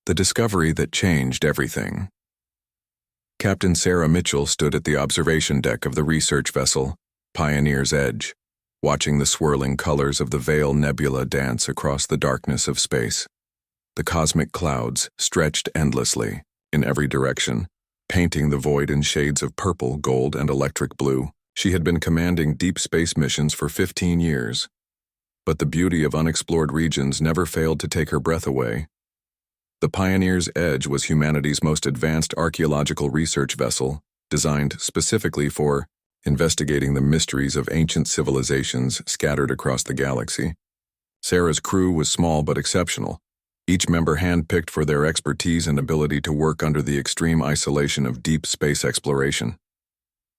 The discovery that changed everything. Captain Sarah Mitchell stood at the observation deck of the research vessel, Pioneer's Edge, watching the swirling colors of the Veil Nebula dance across the darkness of space. The cosmic clouds stretched endlessly, in every direction, painting the void in shades of purple, gold, and electric blue. She had been commanding deep space missions for 15 years. But the beauty of unexplored regions never failed to take her breath away. The Pioneer's Edge was humanity's most advanced archaeological research vessel, designed specifically for investigating the mysteries of ancient civilizations scattered across the galaxy. Sarah's crew was small but exceptional, each member handpicked for their expertise and ability to work under the extreme isolation of deep space exploration.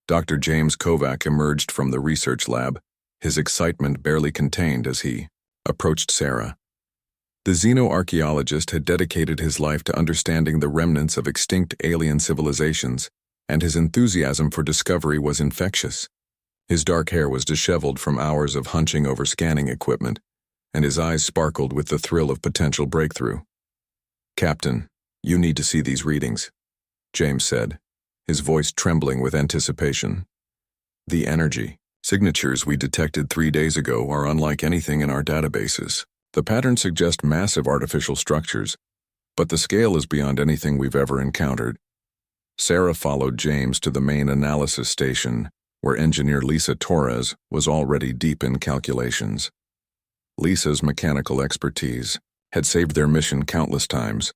Dr. James Kovac emerged from the research lab, his excitement barely contained as he approached Sarah. The xenoarchaeologist had dedicated his life to understanding the remnants of extinct alien civilizations, and his enthusiasm for discovery was infectious. His dark hair was disheveled from hours of hunching over scanning equipment, and his eyes sparkled with the thrill of potential breakthrough. "Captain, you need to see these readings," James said, his voice trembling with anticipation. "The energy signatures we detected 3 days ago are unlike anything in our databases. The patterns suggest massive artificial structures, but the scale is beyond anything we've ever encountered." Sarah followed James to the main analysis station, where engineer Lisa Torres was already deep in calculations. Lisa's mechanical expertise had saved their mission countless times,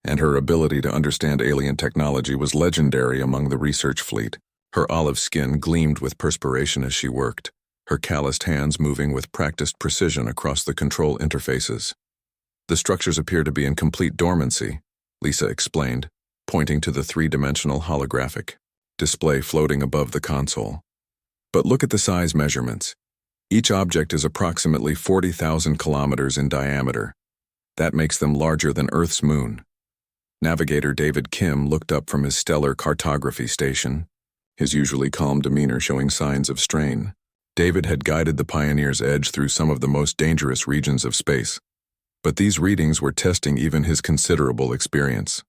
and her ability to understand alien technology was legendary among the research fleet. Her olive skin gleamed with perspiration as she worked, her calloused hands moving with practiced precision across the control interfaces. "The structures appear to be in complete dormancy," Lisa explained, pointing to the three-dimensional holographic display floating above the console. "But look at the size measurements. Each object is approximately 40,000 kilometers in diameter. That makes them larger than Earth's moon." Navigator David Kim looked up from his stellar cartography station, his usually calm demeanor showing signs of strain. David had guided the Pioneer's Edge through some of the most dangerous regions of space, but these readings were testing even his considerable experience.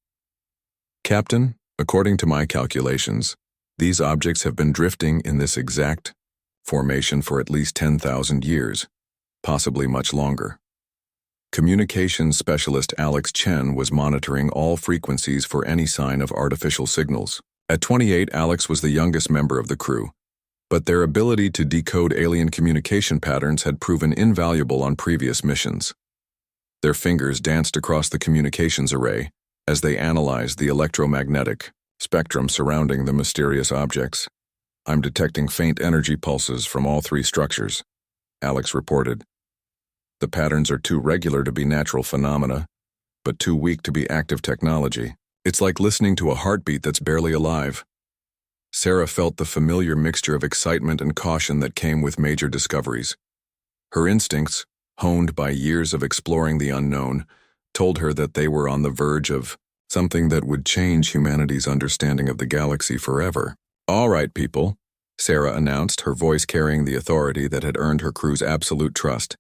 "Captain, according to my calculations, these objects have been drifting in this exact formation for at least 10,000 years, possibly much longer." Communications specialist Alex Chen was monitoring all frequencies for any sign of artificial signals. At 28, Alex was the youngest member of the crew, but their ability to decode alien communication patterns had proven invaluable on previous missions. Their fingers danced across the communications array as they analyzed the electromagnetic spectrum surrounding the mysterious objects. "I'm detecting faint energy pulses from all 3 structures," Alex reported. "The patterns are too regular to be natural phenomena, but too weak to be active technology. It's like listening to a heartbeat that's barely alive." Sarah felt the familiar mixture of excitement and caution that came with major discoveries. Her instincts, honed by years of exploring the unknown, told her that they were on the verge of something that would change humanity's understanding of the galaxy forever. "All right, people," Sarah announced, her voice carrying the authority that had earned her crew's absolute trust.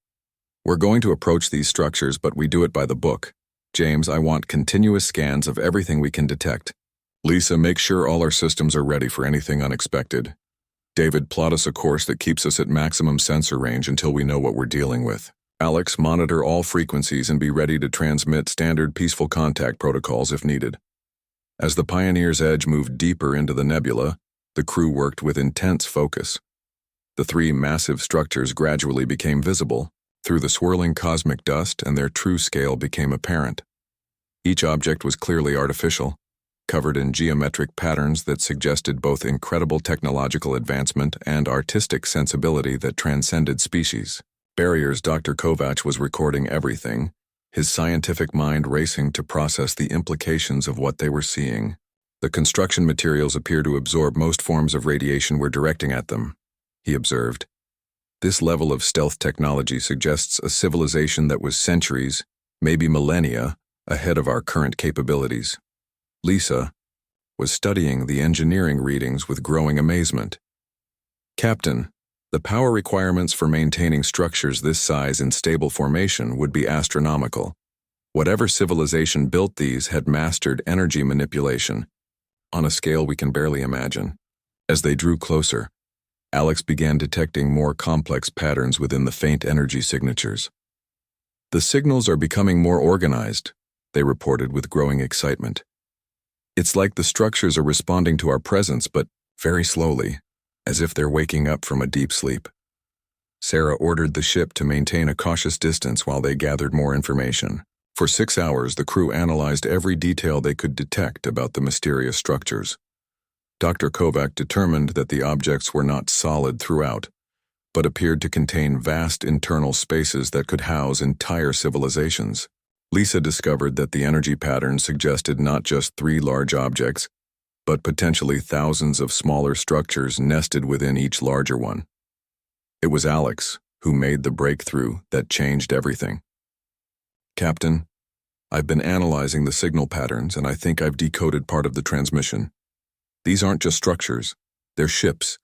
"We're going to approach these structures, but we do it by the book. James, I want continuous scans of everything we can detect. Lisa, make sure all our systems are ready for anything unexpected. David, plot us a course that keeps us at maximum sensor range until we know what we're dealing with. Alex, monitor all frequencies and be ready to transmit standard peaceful contact protocols if needed." As the Pioneer's Edge moved deeper into the nebula, the crew worked with intense focus. The 3 massive structures gradually became visible through the swirling cosmic dust, and their true scale became apparent. Each object was clearly artificial, covered in geometric patterns that suggested both incredible technological advancement and artistic sensibility that transcended species. Barriers. Dr. Kovac was recording everything, his scientific mind racing to process the implications of what they were seeing. "The construction materials appear to absorb most forms of radiation we're directing at them," he observed. "This level of stealth technology suggests a civilization that was centuries, maybe millennia, ahead of our current capabilities." Lisa was studying the engineering readings with growing amazement. "Captain, the power requirements for maintaining structures this size in stable formation would be astronomical. Whatever civilization built these had mastered energy manipulation on a scale we can barely imagine. As they drew closer, Alex began detecting more complex patterns within the faint energy signatures. "The signals are becoming more organized," they reported with growing excitement. "It's like the structures are responding to our presence, but very slowly, as if they're waking up from a deep sleep." Sarah ordered the ship to maintain a cautious distance while they gathered more information. For 6 hours, the crew analyzed every detail they could detect about the mysterious structures. Dr. Kovac determined that the objects were not solid throughout, but appeared to contain vast internal spaces that could house entire civilizations. Lisa discovered that the energy pattern suggested not just 3 large objects, but potentially thousands of smaller structures nested within each larger one. It was Alex who made the breakthrough that changed everything. "Captain, I've been analyzing the signal patterns and I think I've decoded part of the transmission. These aren't just structures, they're ships,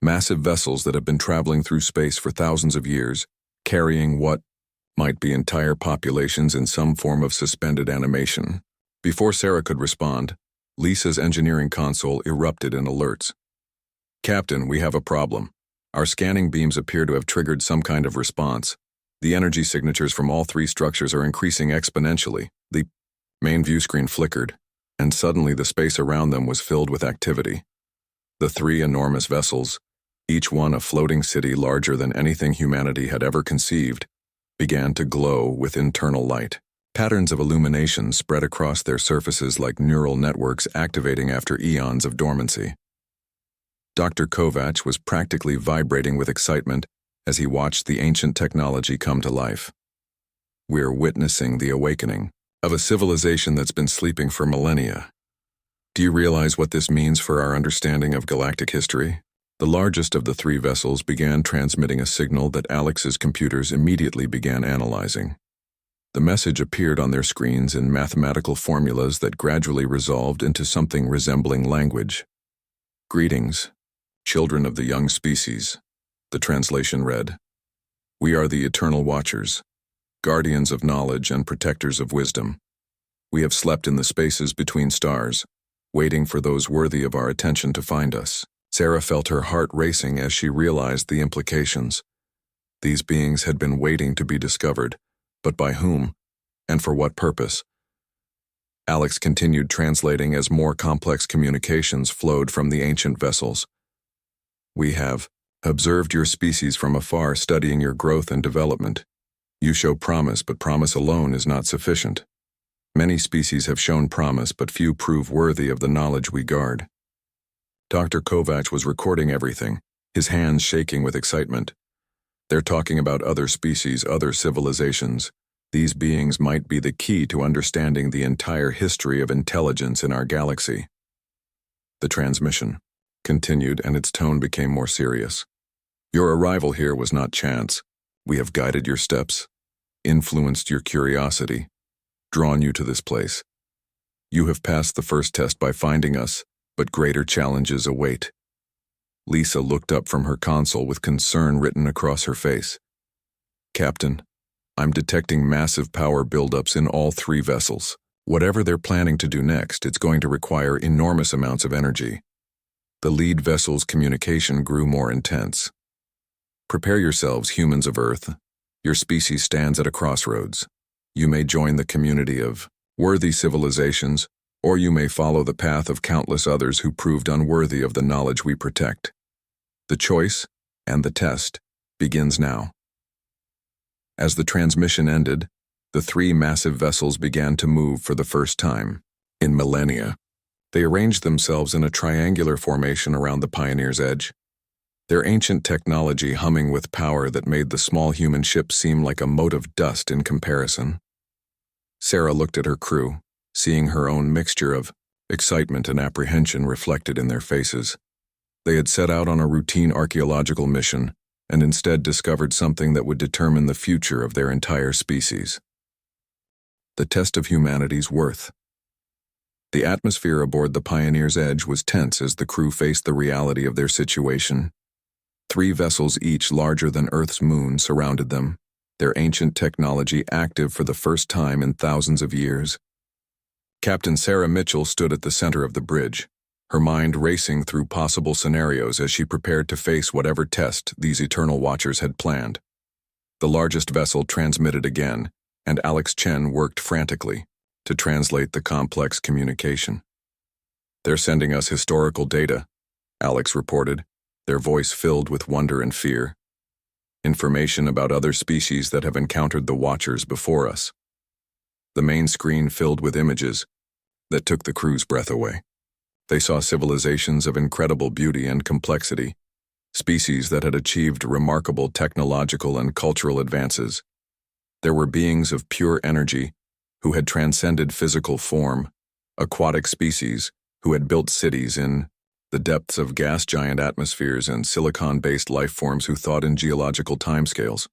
massive vessels that have been traveling through space for thousands of years, carrying what might be entire populations in some form of suspended animation." Before Sarah could respond, Lisa's engineering console erupted in alerts. "Captain, we have a problem. Our scanning beams appear to have triggered some kind of response. The energy signatures from all 3 structures are increasing exponentially." The main view screen flickered, and suddenly the space around them was filled with activity. The 3 enormous vessels, each one a floating city larger than anything humanity had ever conceived, began to glow with internal light. Patterns of illumination spread across their surfaces like neural networks activating after eons of dormancy. Dr. Kovac was practically vibrating with excitement as he watched the ancient technology come to life. "We're witnessing the awakening of a civilization that's been sleeping for millennia. Do you realize what this means for our understanding of galactic history?" The largest of the 3 vessels began transmitting a signal that Alex's computers immediately began analyzing. The message appeared on their screens in mathematical formulas that gradually resolved into something resembling language. "Greetings, children of the young species," the translation read. "We are the Eternal Watchers, guardians of knowledge and protectors of wisdom. We have slept in the spaces between stars, waiting for those worthy of our attention to find us." Sarah felt her heart racing as she realized the implications. These beings had been waiting to be discovered, but by whom, and for what purpose? Alex continued translating as more complex communications flowed from the ancient vessels. "We have observed your species from afar, studying your growth and development. You show promise, but promise alone is not sufficient. Many species have shown promise, but few prove worthy of the knowledge we guard." Dr. Kovac was recording everything, his hands shaking with excitement. "They're talking about other species, other civilizations. These beings might be the key to understanding the entire history of intelligence in our galaxy." The transmission continued, and its tone became more serious. "Your arrival here was not chance. We have guided your steps, influenced your curiosity, drawn you to this place. You have passed the first test by finding us, but greater challenges await." Lisa looked up from her console with concern written across her face. "Captain, I'm detecting massive power buildups in all 3 vessels. Whatever they're planning to do next, it's going to require enormous amounts of energy." The lead vessel's communication grew more intense. "Prepare yourselves, humans of Earth. Your species stands at a crossroads. You may join the community of worthy civilizations, or you may follow the path of countless others who proved unworthy of the knowledge we protect. The choice, and the test, begins now." As the transmission ended, the 3 massive vessels began to move for the first time in millennia. They arranged themselves in a triangular formation around the Pioneer's edge, their ancient technology humming with power that made the small human ship seem like a mote of dust in comparison. Sarah looked at her crew, seeing her own mixture of excitement and apprehension reflected in their faces. They had set out on a routine archaeological mission and instead discovered something that would determine the future of their entire species. The test of humanity's worth. The atmosphere aboard the Pioneer's Edge was tense as the crew faced the reality of their situation. 3 vessels, each larger than Earth's moon, surrounded them, their ancient technology active for the first time in thousands of years. Captain Sarah Mitchell stood at the center of the bridge, her mind racing through possible scenarios as she prepared to face whatever test these Eternal Watchers had planned. The largest vessel transmitted again, and Alex Chen worked frantically to translate the complex communication. "They're sending us historical data," Alex reported, their voice filled with wonder and fear. "Information about other species that have encountered the Watchers before us." The main screen filled with images that took the crew's breath away. They saw civilizations of incredible beauty and complexity, species that had achieved remarkable technological and cultural advances. There were beings of pure energy who had transcended physical form, aquatic species who had built cities in the depths of gas giant atmospheres, and silicon-based life forms who thought in geological timescales.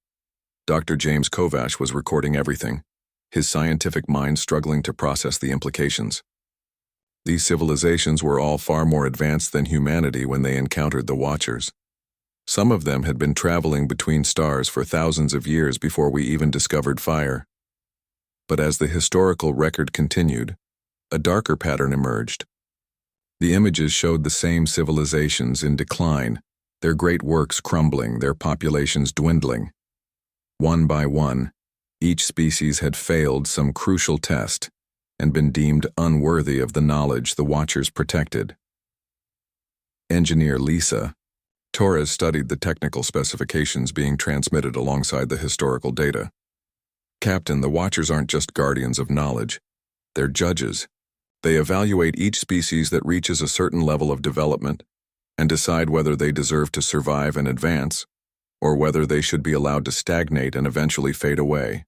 Dr. James Kovash was recording everything, his scientific mind struggling to process the implications. These civilizations were all far more advanced than humanity when they encountered the Watchers. Some of them had been traveling between stars for thousands of years before we even discovered fire. But as the historical record continued, a darker pattern emerged. The images showed the same civilizations in decline, their great works crumbling, their populations dwindling. One by one, each species had failed some crucial test and been deemed unworthy of the knowledge the Watchers protected. Engineer Lisa Torres studied the technical specifications being transmitted alongside the historical data. "Captain, the Watchers aren't just guardians of knowledge. They're judges. They evaluate each species that reaches a certain level of development and decide whether they deserve to survive and advance, or whether they should be allowed to stagnate and eventually fade away."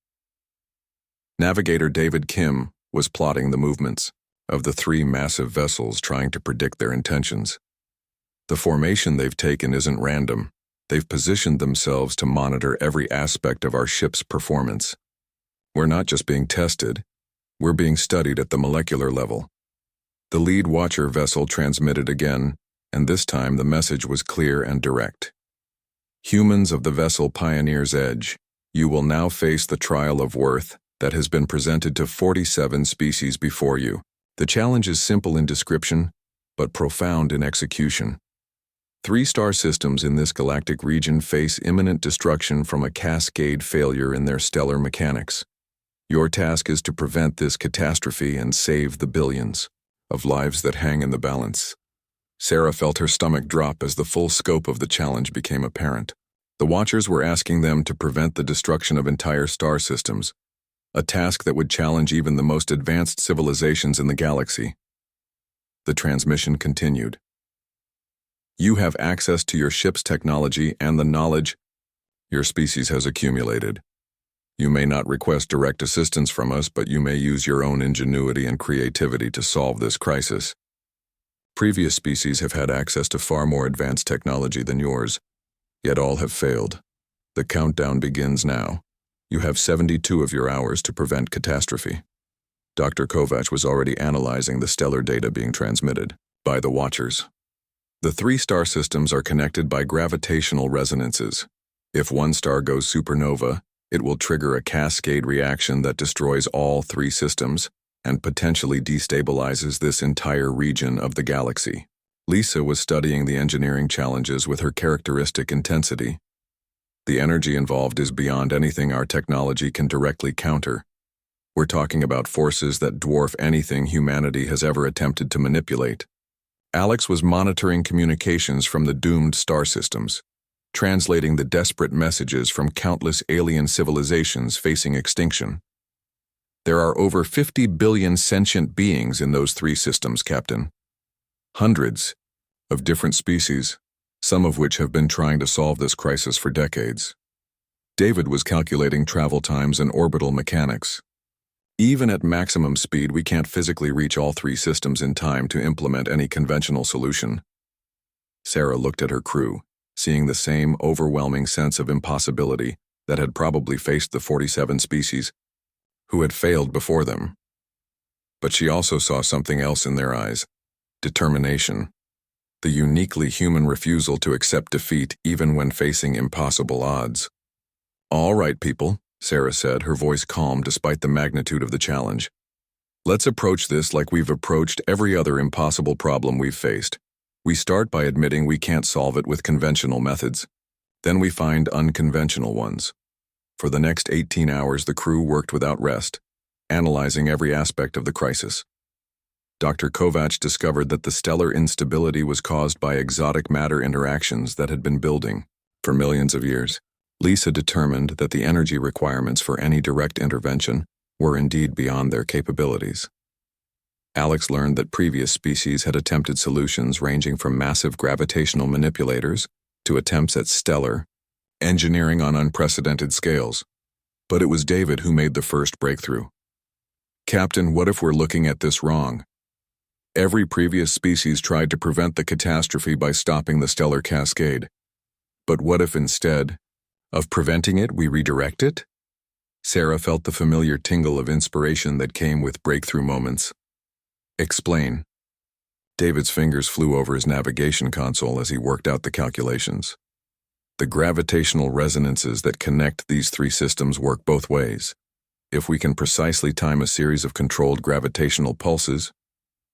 Navigator David Kim was plotting the movements of the three massive vessels, trying to predict their intentions. "The formation they've taken isn't random. They've positioned themselves to monitor every aspect of our ship's performance. We're not just being tested, we're being studied at the molecular level." The lead Watcher vessel transmitted again, and this time the message was clear and direct. "Humans of the vessel Pioneer's Edge, you will now face the trial of worth that has been presented to 47 species before you. The challenge is simple in description, but profound in execution. 3 star systems in this galactic region face imminent destruction from a cascade failure in their stellar mechanics. Your task is to prevent this catastrophe and save the billions of lives that hang in the balance." Sarah felt her stomach drop as the full scope of the challenge became apparent. The Watchers were asking them to prevent the destruction of entire star systems, a task that would challenge even the most advanced civilizations in the galaxy. The transmission continued. "You have access to your ship's technology and the knowledge your species has accumulated. You may not request direct assistance from us, but you may use your own ingenuity and creativity to solve this crisis. Previous species have had access to far more advanced technology than yours, yet all have failed. The countdown begins now. You have 72 of your hours to prevent catastrophe." Dr. Kovac was already analyzing the stellar data being transmitted by the Watchers. The 3 star systems are connected by gravitational resonances. If one star goes supernova, it will trigger a cascade reaction that destroys all 3 systems and potentially destabilizes this entire region of the galaxy. Lisa was studying the engineering challenges with her characteristic intensity. The energy involved is beyond anything our technology can directly counter. We're talking about forces that dwarf anything humanity has ever attempted to manipulate. Alex was monitoring communications from the doomed star systems, translating the desperate messages from countless alien civilizations facing extinction. "There are over 50 billion sentient beings in those 3 systems, Captain. Hundreds of different species, some of which have been trying to solve this crisis for decades." David was calculating travel times and orbital mechanics. "Even at maximum speed, we can't physically reach all 3 systems in time to implement any conventional solution." Sarah looked at her crew, seeing the same overwhelming sense of impossibility that had probably faced the 47 species who had failed before them. But she also saw something else in their eyes: determination. The uniquely human refusal to accept defeat even when facing impossible odds. "All right, people," Sarah said, her voice calm despite the magnitude of the challenge. Let's approach this like we've approached every other impossible problem we've faced. We start by admitting we can't solve it with conventional methods. Then we find unconventional ones. For the next 18 hours, the crew worked without rest, analyzing every aspect of the crisis. Dr. Kovacs discovered that the stellar instability was caused by exotic matter interactions that had been building for millions of years. Lisa determined that the energy requirements for any direct intervention were indeed beyond their capabilities. Alex learned that previous species had attempted solutions ranging from massive gravitational manipulators to attempts at stellar engineering on unprecedented scales. But it was David who made the first breakthrough. Captain, what if we're looking at this wrong? Every previous species tried to prevent the catastrophe by stopping the stellar cascade. But what if instead of preventing it, we redirect it? Sarah felt the familiar tingle of inspiration that came with breakthrough moments. Explain. David's fingers flew over his navigation console as he worked out the calculations. The gravitational resonances that connect these three systems work both ways. If we can precisely time a series of controlled gravitational pulses,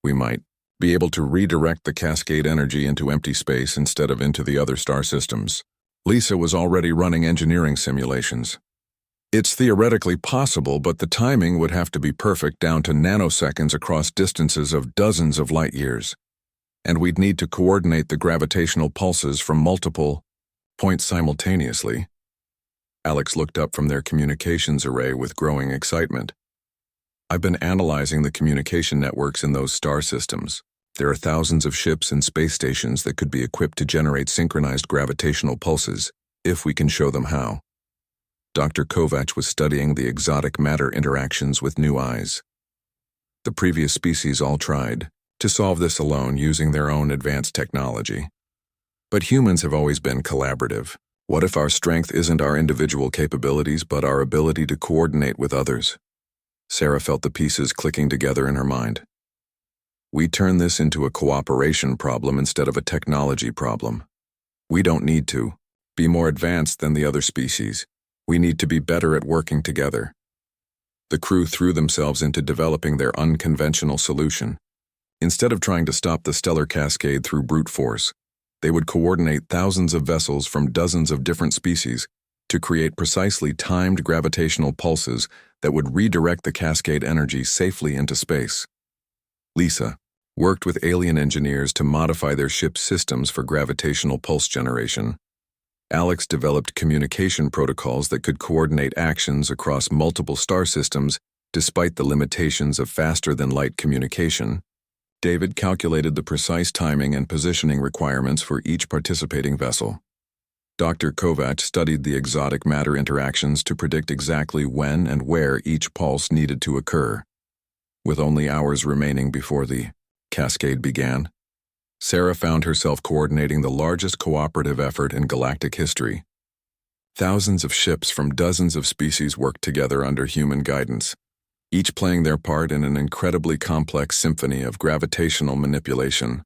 we might be able to redirect the cascade energy into empty space instead of into the other star systems. Lisa was already running engineering simulations. It's theoretically possible, but the timing would have to be perfect down to nanoseconds across distances of dozens of light years. And we'd need to coordinate the gravitational pulses from multiple points simultaneously. Alex looked up from their communications array with growing excitement. I've been analyzing the communication networks in those star systems. There are thousands of ships and space stations that could be equipped to generate synchronized gravitational pulses, if we can show them how. Dr. Kovacs was studying the exotic matter interactions with new eyes. The previous species all tried to solve this alone using their own advanced technology. But humans have always been collaborative. What if our strength isn't our individual capabilities, but our ability to coordinate with others? Sarah felt the pieces clicking together in her mind. We turn this into a cooperation problem instead of a technology problem. We don't need to be more advanced than the other species. We need to be better at working together. The crew threw themselves into developing their unconventional solution. Instead of trying to stop the stellar cascade through brute force, they would coordinate thousands of vessels from dozens of different species to create precisely timed gravitational pulses that would redirect the cascade energy safely into space. Lisa worked with alien engineers to modify their ship's systems for gravitational pulse generation. Alex developed communication protocols that could coordinate actions across multiple star systems despite the limitations of faster-than-light communication. David calculated the precise timing and positioning requirements for each participating vessel. Dr. Kovacs studied the exotic matter interactions to predict exactly when and where each pulse needed to occur. With only hours remaining before the cascade began, Sarah found herself coordinating the largest cooperative effort in galactic history. Thousands of ships from dozens of species worked together under human guidance, each playing their part in an incredibly complex symphony of gravitational manipulation.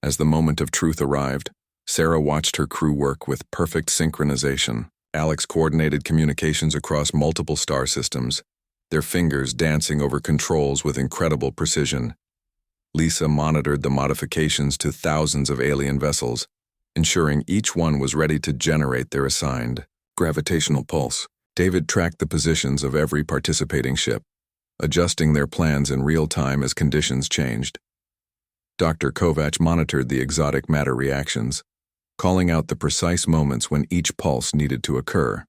As the moment of truth arrived, Sarah watched her crew work with perfect synchronization. Alex coordinated communications across multiple star systems, their fingers dancing over controls with incredible precision. Lisa monitored the modifications to thousands of alien vessels, ensuring each one was ready to generate their assigned gravitational pulse. David tracked the positions of every participating ship, adjusting their plans in real time as conditions changed. Dr. Kovacs monitored the exotic matter reactions, calling out the precise moments when each pulse needed to occur.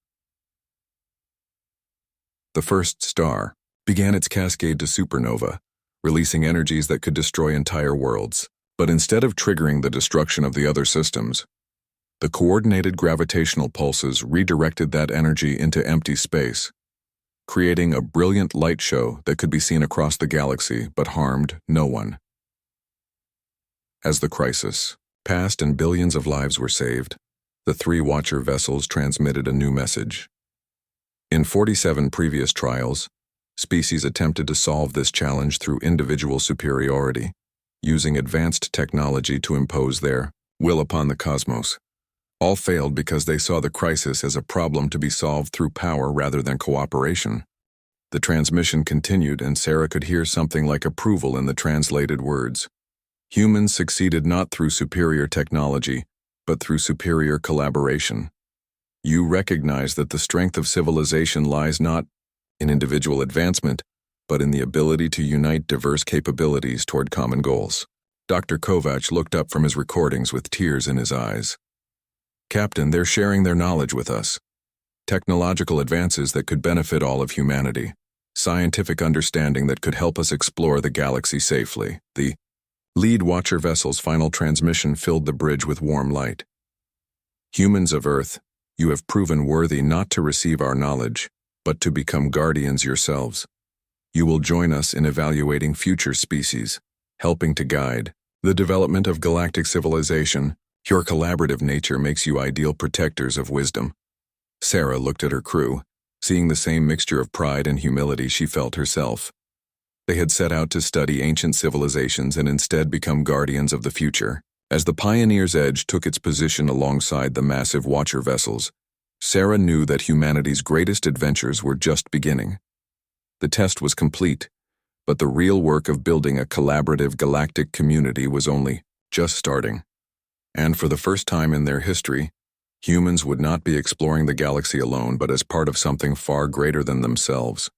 The first star began its cascade to supernova, releasing energies that could destroy entire worlds. But instead of triggering the destruction of the other systems, the coordinated gravitational pulses redirected that energy into empty space, creating a brilliant light show that could be seen across the galaxy but harmed no one. As the crisis passed and billions of lives were saved, the three Watcher vessels transmitted a new message. In 47 previous trials, species attempted to solve this challenge through individual superiority, using advanced technology to impose their will upon the cosmos. All failed because they saw the crisis as a problem to be solved through power rather than cooperation. The transmission continued, and Sarah could hear something like approval in the translated words. Humans succeeded not through superior technology, but through superior collaboration. You recognize that the strength of civilization lies not in individual advancement, but in the ability to unite diverse capabilities toward common goals. Dr. Kovac looked up from his recordings with tears in his eyes. Captain, they're sharing their knowledge with us. Technological advances that could benefit all of humanity. Scientific understanding that could help us explore the galaxy safely. The lead Watcher vessel's final transmission filled the bridge with warm light. Humans of Earth, you have proven worthy not to receive our knowledge, but to become guardians yourselves. You will join us in evaluating future species, helping to guide the development of galactic civilization. Your collaborative nature makes you ideal protectors of wisdom. Sarah looked at her crew, seeing the same mixture of pride and humility she felt herself. They had set out to study ancient civilizations and instead become guardians of the future. As the Pioneer's Edge took its position alongside the massive Watcher vessels, Sarah knew that humanity's greatest adventures were just beginning. The test was complete, but the real work of building a collaborative galactic community was only just starting. And for the first time in their history, humans would not be exploring the galaxy alone but as part of something far greater than themselves.